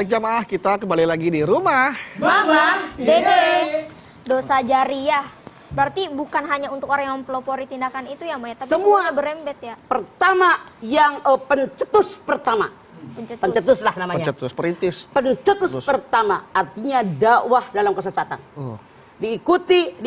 Baik jamaah, kita kembali lagi di rumah Mama, Dede. Dosa jariah. Berarti bukan hanya untuk orang yang mempelopori tindakan itu ya, Maya, tapi semuanya berembet ya. Pertama yang pencetus pertama. Pencetus lah namanya. pencetus, perintis. Pencetus pertama artinya dakwah dalam kesesatan. Diikuti,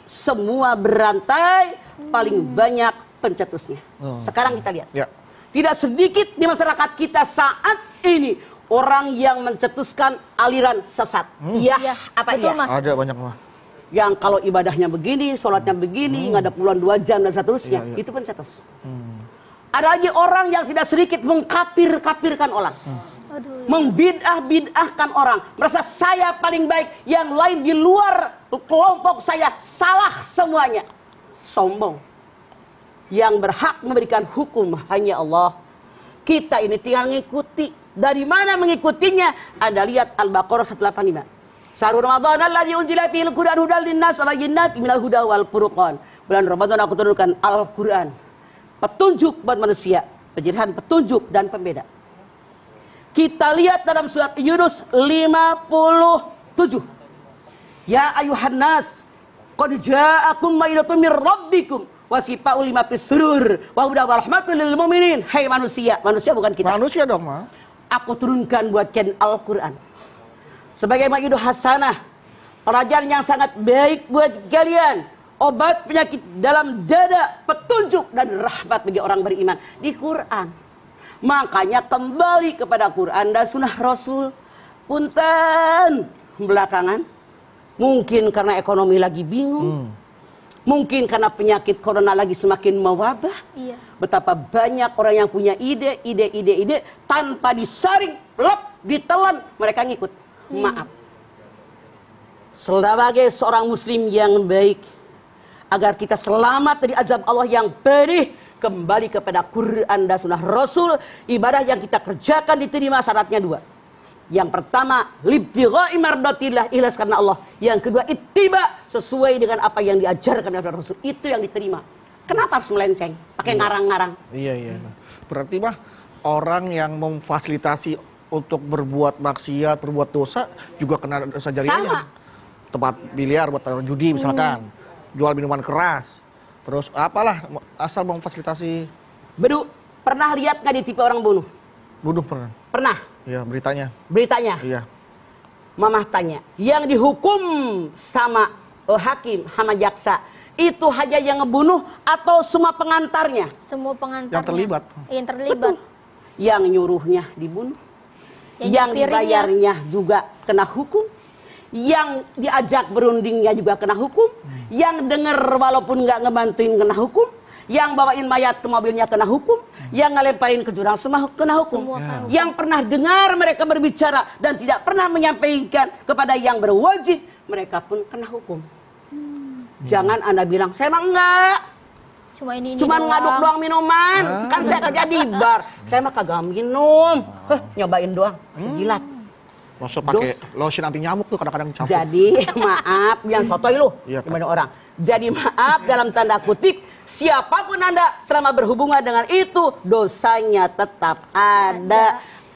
semua berantai, paling banyak pencetusnya. Sekarang kita lihat. Ya. Tidak sedikit di masyarakat kita saat ini orang yang mencetuskan aliran sesat. Iya, apa betul, iya? Mas. Ada banyak mah. Yang kalau ibadahnya begini, sholatnya begini, ngadap bulan 2 jam dan seterusnya, Iya. itu pencetus. Ada lagi orang yang tidak sedikit mengkafirkan orang. Aduh. Membid'ah-bid'ahkan orang, merasa saya paling baik, yang lain di luar kelompok saya salah semuanya. Sombong. Yang berhak memberikan hukum hanya Allah. Kita ini tinggal mengikuti. Dari mana mengikutinya? Anda lihat Al-Baqarah 185. Syahrul Ramadan alladzi unzila fihi al-Qur'an hudal linnas wa bayyinatin minal huda wal furqan. Bulan Ramadan aku turunkan Al-Qur'an. Petunjuk buat manusia, pencerahan petunjuk dan pembeda. Kita lihat dalam surat Yunus 57. Ya ayuhan nas, qad ja'akum mau'izatun mir rabbikum wa shifaa'un lima fis sudur wa hudan wa rahmatun lil mu'minin. Hai manusia, manusia bukan kita. Manusia dong, Ma. Aku turunkan buat kalian Al-Qur'an sebagai mau'izah hasanah, pelajaran yang sangat baik buat kalian, obat penyakit dalam dada, petunjuk dan rahmat bagi orang beriman di Quran. Makanya kembali kepada Quran dan sunnah Rasul. Punten belakangan mungkin karena ekonomi lagi bingung, mungkin karena penyakit corona lagi semakin mewabah. Iya. Betapa banyak orang yang punya ide tanpa disaring, lep, ditelan, mereka ngikut. Maaf. Sebagai seorang muslim yang baik, agar kita selamat dari azab Allah yang pedih, kembali kepada Quran dan sunnah Rasul. Ibadah yang kita kerjakan diterima, syaratnya 2. Yang pertama, libtigha'i mardatillah, ikhlas karena Allah. Yang kedua, ittiba, sesuai dengan apa yang diajarkan oleh Rasul. Itu yang diterima. Kenapa harus melenceng? Pakai ngarang-ngarang. Iya. Berarti mah orang yang memfasilitasi untuk berbuat maksiat, berbuat dosa juga kena dosa jariahnya. Sama. Tempat biliar buat taruh judi misalkan. Jual minuman keras. Terus apalah asal memfasilitasi. Bedu, pernah lihat nggak ditipu orang bunuh? Bunuh pernah. Pernah. Iya, beritanya. Beritanya. Iya. Mamah tanya, yang dihukum sama hakim, sama jaksa, itu hanya yang ngebunuh atau semua pengantarnya? Semua pengantarnya. Yang terlibat. Yang terlibat. Yang nyuruhnya dibunuh, yang nyepirinnya. dibayarnya juga kena hukum, yang diajak berundingnya juga kena hukum, yang denger walaupun nggak ngebantuin kena hukum, yang bawain mayat ke mobilnya kena hukum, yang ngelemparin ke jurang semua kena hukum. Semua kena hukum. Yang pernah dengar mereka berbicara dan tidak pernah menyampaikan kepada yang berwajib, mereka pun kena hukum. Jangan Anda bilang, saya mah enggak. Cuman ngaduk doang minuman. Kan saya kerja di bar. Saya mah kagak minum. Nyobain doang, sejilat. Masa pakai lotion anti nyamuk tuh kadang-kadang campur. Jadi maaf, yang sotoy lu. Iya, Gimana orang? Jadi maaf dalam tanda kutip, siapapun Anda selama berhubungan dengan itu, dosanya tetap ada.